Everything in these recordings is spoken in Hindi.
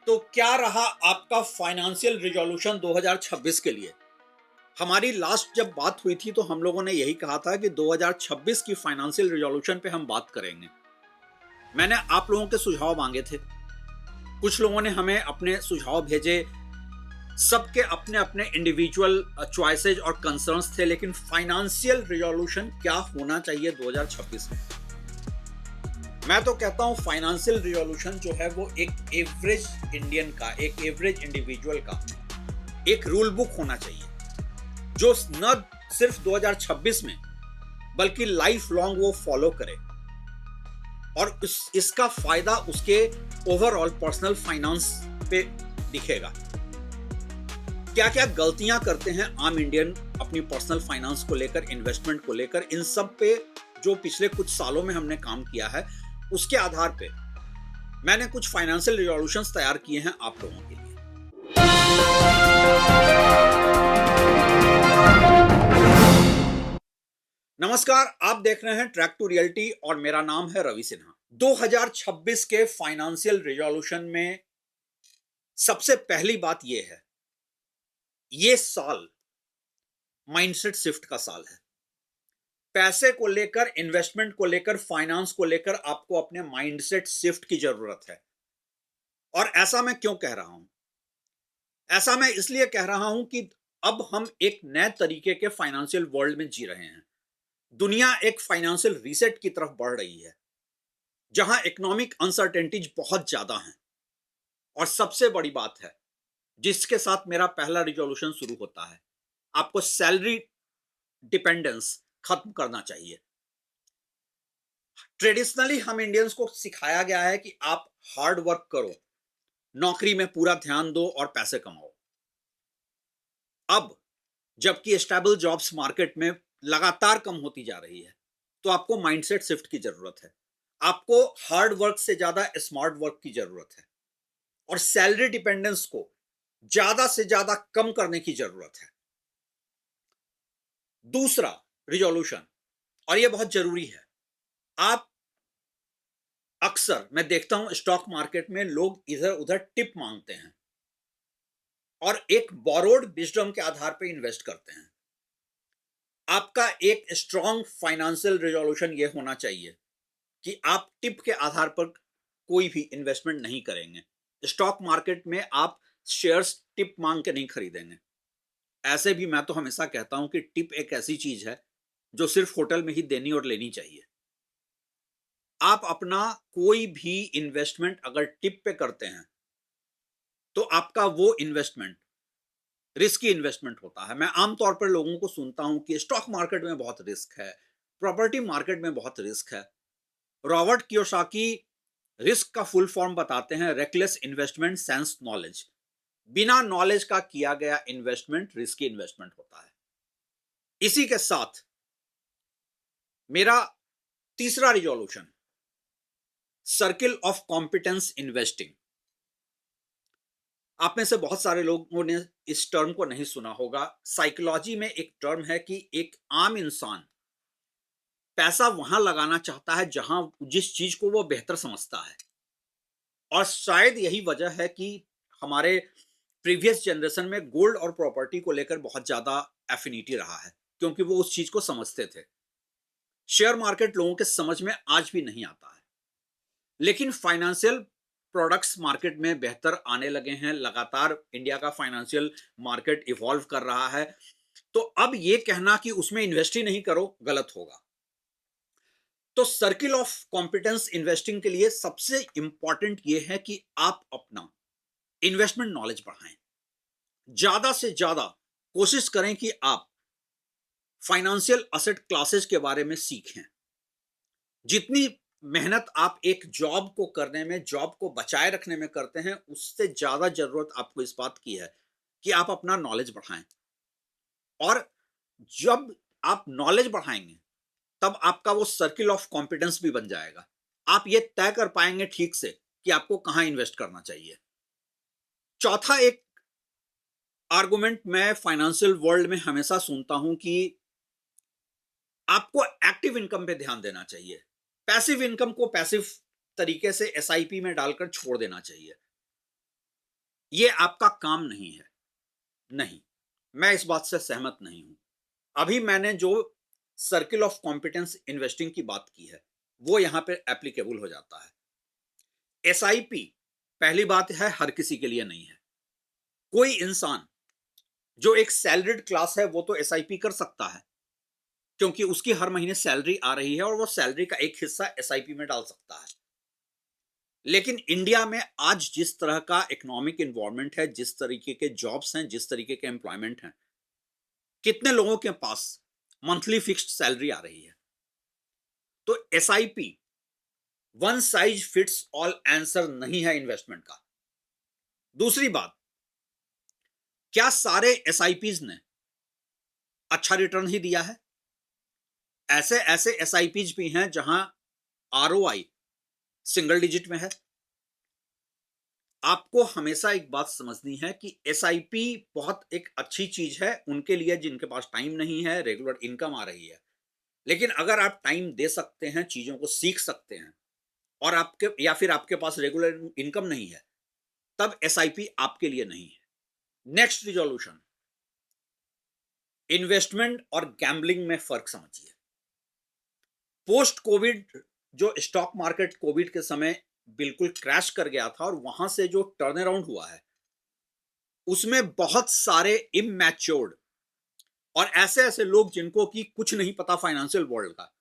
तो क्या रहा आपका फाइनेंशियल रिजोल्यूशन 2026 के लिए? हमारी लास्ट जब बात हुई थी तो हम लोगों ने यही कहा था कि 2026 की फाइनेंशियल रिजोल्यूशन पे हम बात करेंगे। मैंने आप लोगों के सुझाव मांगे थे। कुछ लोगों ने हमें अपने सुझाव भेजे। सबके अपने-अपने इंडिविजुअल चॉइसेस और कंसर्न्स थे, लेकिन फाइनेंशियल रिजोल्यूशन क्या होना चाहिए 2026 में? मैं तो कहता हूं फाइनेंशियल रिजोल्यूशन जो है वो एक एवरेज इंडियन का, एक एवरेज इंडिविजुअल का एक रूल बुक होना चाहिए, जो न सिर्फ 2026 में बल्कि लाइफ लॉन्ग वो फॉलो करे और इसका फायदा उसके ओवरऑल पर्सनल फाइनेंस पे दिखेगा। क्या क्या गलतियां करते हैं आम इंडियन अपनी पर्सनल फाइनेंस को लेकर, इन्वेस्टमेंट को लेकर, इन सब पे जो पिछले कुछ सालों में हमने काम किया है उसके आधार पे मैंने कुछ फाइनेंशियल रिजोल्यूशंस तैयार किए हैं आप लोगों के लिए। नमस्कार, आप देख रहे हैं ट्रैक टू रियलिटी और मेरा नाम है रवि सिन्हा। 2026 के फाइनेंशियल रिजोल्यूशन में सबसे पहली बात यह है, ये साल माइंडसेट शिफ्ट का साल है। पैसे को लेकर, इन्वेस्टमेंट को लेकर, फाइनेंस को लेकर आपको अपने माइंडसेट शिफ्ट की जरूरत है। और ऐसा मैं क्यों कह रहा हूं? ऐसा मैं इसलिए कह रहा हूं कि अब हम एक नए तरीके के फाइनेंशियल वर्ल्ड में जी रहे हैं। दुनिया एक फाइनेंशियल रीसेट की तरफ बढ़ रही है, जहां इकोनॉमिक अनसर्टेनिटीज बहुत ज्यादा हैं। और सबसे बड़ी बात है, जिसके साथ मेरा पहला रिजोल्यूशन शुरू होता है, आपको सैलरी डिपेंडेंस खत्म करना चाहिए। ट्रेडिशनली हम इंडियंस को सिखाया गया है कि आप हार्ड वर्क करो, नौकरी में पूरा ध्यान दो और पैसे कमाओ। अब जबकि स्टेबल जॉब्स मार्केट में लगातार कम होती जा रही है, तो आपको माइंडसेट शिफ्ट की जरूरत है। आपको हार्ड वर्क से ज्यादा स्मार्ट वर्क की जरूरत है और सैलरी डिपेंडेंस को ज्यादा से ज्यादा कम करने की जरूरत है। दूसरा रिजोल्यूशन, और यह बहुत जरूरी है, आप अक्सर मैं देखता हूं स्टॉक मार्केट में लोग इधर उधर टिप मांगते हैं और एक बोरोड विजडम के आधार पर इन्वेस्ट करते हैं। आपका एक स्ट्रॉन्ग फाइनेंशियल रिजोल्यूशन यह होना चाहिए कि आप टिप के आधार पर कोई भी इन्वेस्टमेंट नहीं करेंगे। स्टॉक मार्केट में आप शेयर्स टिप मांग के नहीं खरीदेंगे। ऐसे भी मैं तो हमेशा कहता हूं कि टिप एक ऐसी चीज है जो सिर्फ होटल में ही देनी और लेनी चाहिए। आप अपना कोई भी इन्वेस्टमेंट अगर टिप पे करते हैं तो आपका वो इन्वेस्टमेंट रिस्की इन्वेस्टमेंट होता है। मैं आमतौर पर लोगों को सुनता हूं कि स्टॉक मार्केट में बहुत रिस्क है, प्रॉपर्टी मार्केट में बहुत रिस्क है। रॉबर्ट कियोसाकी रिस्क का फुल फॉर्म बताते हैं, रेकलेस इन्वेस्टमेंट सेंस नॉलेज। बिना नॉलेज का किया गया इन्वेस्टमेंट रिस्की इन्वेस्टमेंट होता है। इसी के साथ मेरा तीसरा resolution, circle of competence investing. आप में से बहुत सारे लोगों ने इस टर्म को नहीं सुना होगा। साइकोलॉजी में एक टर्म है कि एक आम इंसान पैसा वहां लगाना चाहता है जहां जिस चीज को वो बेहतर समझता है। और शायद यही वजह है कि हमारे प्रीवियस जनरेशन में गोल्ड और प्रॉपर्टी को लेकर बहुत ज्यादा एफिनिटी रहा है, क्योंकि वो उस चीज को समझते थे। शेयर मार्केट लोगों के समझ में आज भी नहीं आता है, लेकिन फाइनेंशियल प्रोडक्ट्स मार्केट में बेहतर आने लगे हैं। लगातार इंडिया का फाइनेंशियल मार्केट इवॉल्व कर रहा है। तो अब ये कहना कि उसमें इन्वेस्ट ही नहीं करो गलत होगा। तो सर्किल ऑफ कॉम्पिटेंस इन्वेस्टिंग के लिए सबसे इंपॉर्टेंट ये है कि आप अपना इन्वेस्टमेंट नॉलेज बढ़ाएं। ज्यादा से ज्यादा कोशिश करें कि आप फाइनेंशियल असेट क्लासेस के बारे में सीखें। जितनी मेहनत आप एक जॉब को करने में, जॉब को बचाए रखने में करते हैं, उससे ज्यादा जरूरत आपको इस बात की है कि आप अपना नॉलेज बढ़ाएं। और जब आप नॉलेज बढ़ाएंगे तब आपका वो सर्किल ऑफ कॉम्पिटेंस भी बन जाएगा। आप ये तय कर पाएंगे ठीक से कि आपको कहां इन्वेस्ट करना चाहिए। चौथा एक आर्गुमेंट मैं फाइनेंशियल वर्ल्ड में हमेशा सुनता हूं कि आपको एक्टिव इनकम पे ध्यान देना चाहिए। पैसिव इनकम को पैसिव तरीके से एसआईपी में डालकर छोड़ देना चाहिए। ये आपका काम नहीं है। नहीं, मैं इस बात से सहमत नहीं हूँ। अभी मैंने जो सर्किल ऑफ कॉम्पिटेंस इन्वेस्टिंग की बात की है, वो यहाँ पे एप्लीकेबल हो जाता है। एसआईपी पहली बात है हर किसी के लिए नहीं है। कोई इंसान जो एक सैलरीड क्लास है वो तो एसआईपी कर सकता है, क्योंकि उसकी हर महीने सैलरी आ रही है और वो सैलरी का एक हिस्सा एसआईपी में डाल सकता है। लेकिन इंडिया में आज जिस तरह का इकोनॉमिक एनवायरनमेंट है, जिस तरीके के जॉब्स हैं, जिस तरीके के एम्प्लॉयमेंट हैं, कितने लोगों के पास मंथली फिक्स्ड सैलरी आ रही है? तो SIP one size fits all answer नहीं है इन्वेस्टमेंट का। दूसरी बात, क्या सारे एसआईपीज ने अच्छा रिटर्न ही दिया है? ऐसे ऐसे एसआईपीज भी हैं जहां आरओआई सिंगल डिजिट में है। आपको हमेशा एक बात समझनी है कि एसआईपी बहुत एक अच्छी चीज है उनके लिए जिनके पास टाइम नहीं है, रेगुलर इनकम आ रही है। लेकिन अगर आप टाइम दे सकते हैं, चीजों को सीख सकते हैं, और आपके या फिर आपके पास रेगुलर इनकम नहीं है, तब एसआईपी आपके लिए नहीं है। नेक्स्ट रिजोल्यूशन, इन्वेस्टमेंट और गैम्बलिंग में फर्क समझिए। पोस्ट कोविड जो स्टॉक मार्केट कोविड के समय बिल्कुल क्रैश कर गया था और वहां से जो टर्न अराउंड हुआ है, उसमें बहुत सारे इमैच्योर्ड और ऐसे ऐसे लोग जिनको कि कुछ नहीं पता फाइनेंशियल वर्ल्ड का,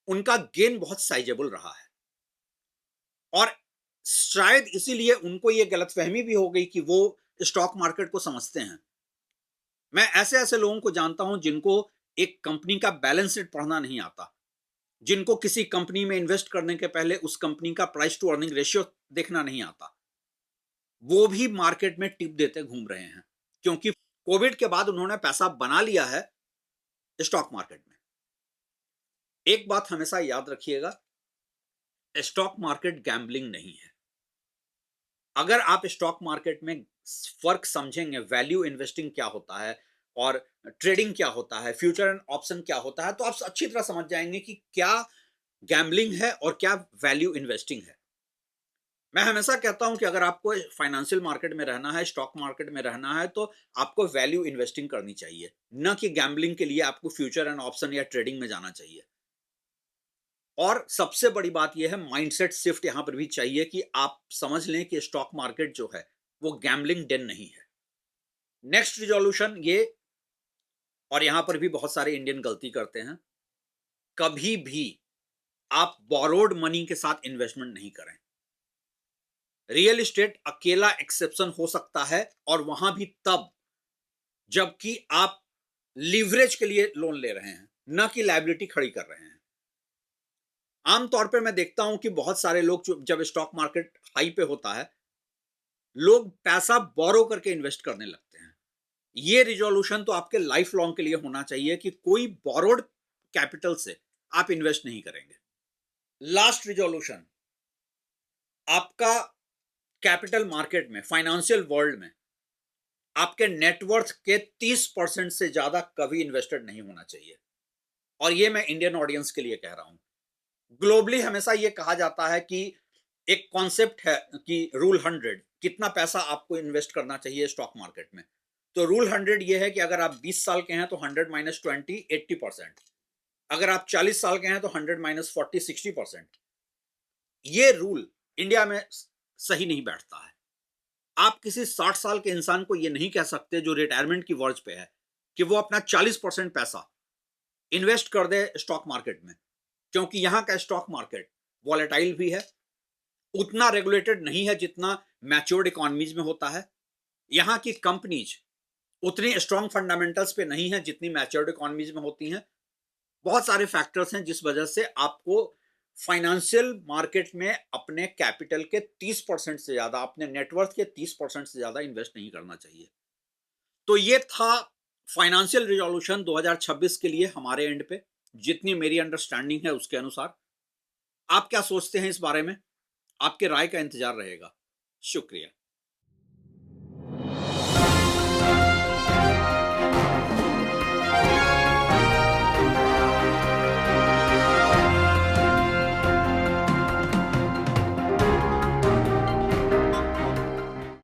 उनका गेन बहुत साइजेबल रहा है। और शायद इसीलिए उनको ये गलतफहमी भी हो गई कि वो स्टॉक मार्केट को समझते हैं। मैं ऐसे ऐसे लोगों को जानता हूं जिनको एक कंपनी का बैलेंस शीट पढ़ना नहीं आता, जिनको किसी कंपनी में इन्वेस्ट करने के पहले उस कंपनी का प्राइस टू अर्निंग रेशियो देखना नहीं आता, वो भी मार्केट में टिप देते घूम रहे हैं, क्योंकि कोविड के बाद उन्होंने पैसा बना लिया है स्टॉक मार्केट में। एक बात हमेशा याद रखिएगा, स्टॉक मार्केट गैम्बलिंग नहीं है। अगर आप स्टॉक मार्केट में फर्क समझेंगे, वैल्यू इन्वेस्टिंग क्या होता है और ट्रेडिंग क्या होता है, फ्यूचर एंड ऑप्शन क्या होता है, तो आप अच्छी तरह समझ जाएंगे कि क्या गैम्बलिंग है और क्या वैल्यू इन्वेस्टिंग है। मैं हमेशा कहता हूं कि अगर आपको फाइनेंशियल मार्केट में रहना है, स्टॉक मार्केट में रहना है, तो आपको वैल्यू इन्वेस्टिंग करनी चाहिए, न कि गैम्बलिंग के लिए आपको फ्यूचर एंड ऑप्शन या ट्रेडिंग में जाना चाहिए। और सबसे बड़ी बात यह है, माइंडसेट शिफ्ट यहां पर भी चाहिए कि आप समझ लें कि स्टॉक मार्केट जो है वो गैम्बलिंग डेन नहीं है। नेक्स्ट रिजोल्यूशन ये, और यहां पर भी बहुत सारे इंडियन गलती करते हैं, कभी भी आप बोरोड मनी के साथ इन्वेस्टमेंट नहीं करें। रियल एस्टेट अकेला एक्सेप्शन हो सकता है, और वहां भी तब जबकि आप लीवरेज के लिए लोन ले रहे हैं, न कि लायबिलिटी खड़ी कर रहे हैं। आमतौर पर मैं देखता हूं कि बहुत सारे लोग जब स्टॉक मार्केट हाई पे होता है, लोग पैसा बोरो करके इन्वेस्ट करने लगते हैं। ये रिजोल्यूशन तो आपके लाइफ लॉन्ग के लिए होना चाहिए कि कोई बोरोड कैपिटल से आप इन्वेस्ट नहीं करेंगे। लास्ट रिजोल्यूशन, आपका कैपिटल मार्केट में, फाइनेंशियल वर्ल्ड में, आपके नेटवर्थ के 30% से ज्यादा कभी इन्वेस्टेड नहीं होना चाहिए। और ये मैं इंडियन ऑडियंस के लिए कह रहा हूं। ग्लोबली हमेशा ये कहा जाता है कि एक कॉन्सेप्ट है कि रूल 100, कितना पैसा आपको इन्वेस्ट करना चाहिए स्टॉक मार्केट में। तो रूल 100 ये है कि अगर आप 20 साल के हैं तो 100 माइनस 20 80%, अगर आप 40 साल के हैं तो 100 माइनस 40 60%। ये रूल इंडिया में सही नहीं बैठता है। आप किसी 60 साल के इंसान को ये नहीं कह सकते जो रिटायरमेंट की वर्ज पे है कि वो अपना 40% पैसा इन्वेस्ट कर दे स्टॉक मार्केट में, क्योंकि यहां का स्टॉक मार्केट वॉलेटाइल भी है, उतना रेगुलेटेड नहीं है जितना मैच्योर्ड इकोनॉमीज में होता है। यहाँ की कंपनीज उतनी स्ट्रॉन्ग फंडामेंटल्स पे नहीं है जितनी मैच्योर्ड इकोनॉमीज में होती हैं। बहुत सारे फैक्टर्स हैं जिस वजह से आपको फाइनेंशियल मार्केट में अपने कैपिटल के 30% से ज्यादा, अपने नेटवर्थ के 30% से ज्यादा इन्वेस्ट नहीं करना चाहिए। तो ये था फाइनेंशियल रिजोल्यूशन 2026 के लिए हमारे एंड पे, जितनी मेरी अंडरस्टैंडिंग है उसके अनुसार। आप क्या सोचते हैं इस बारे में? आपके राय का इंतजार रहेगा। शुक्रिया।